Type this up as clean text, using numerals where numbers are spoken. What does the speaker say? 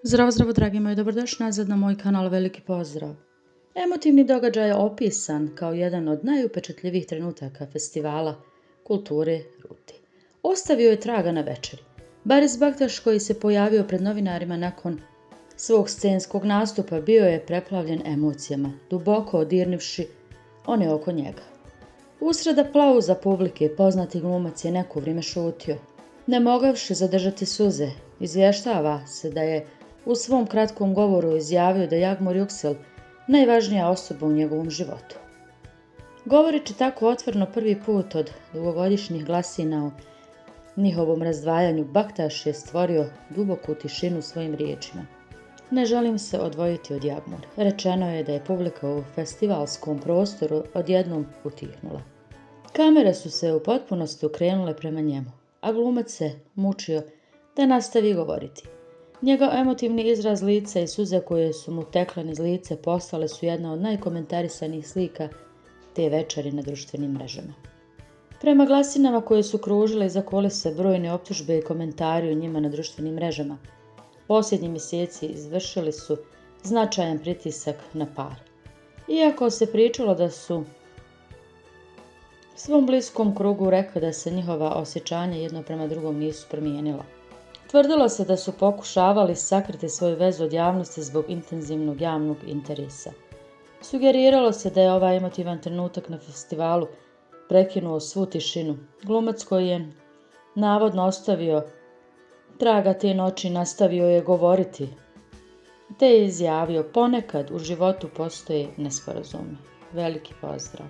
Zdravo, zdravo dragi moji, dobrodošli nazad na moj kanal, veliki pozdrav. Emotivni događaj je opisan kao jedan od najupečatljivijih trenutaka festivala kulture Ruti. Ostavio je traga na večeri. Boris Baktaš, koji se pojavio pred novinarima nakon svog scenskog nastupa, bio je preplavljen emocijama, duboko odirnivši one oko njega. Usred aplauza publike poznati glumac je neko vrijeme šutio. Ne mogavši zadržati suze, izvještava se da je u svom kratkom govoru izjavio da je Jagmor Yüksel najvažnija osoba u njegovom životu. Govoreći tako otvoreno prvi put od dugogodišnjih glasina o njihovom razdvajanju, Baktaš je stvorio duboku tišinu svojim riječima. Ne želim se odvojiti od Jagmora. Rečeno je da je publika u festivalskom prostoru odjednom utihnula. Kamere su se u potpunosti okrenule prema njemu, a glumac se mučio da nastavi govoriti. Njegov emotivni izraz lica i suze koje su mu tekle niz lice postale su jedna od najkomentarisanijih slika te večeri na društvenim mrežama. Prema glasinama koje su kružile iza kulise, brojne optužbe i komentari o njima na društvenim mrežama, posljednjih mjeseci izvršili su značajan pritisak na par. Iako se pričalo da su svom bliskom krugu rekli da se njihova osjećanja jedno prema drugom nisu promijenila. Tvrdilo se da su pokušavali sakriti svoju vezu od javnosti zbog intenzivnog javnog interesa. Sugeriralo se da je ovaj emotivan trenutak na festivalu prekinuo svu tišinu. Glumac koji je navodno ostavio traga te noći nastavio je govoriti, te je izjavio: ponekad u životu postoje nesporazumi. Veliki pozdrav!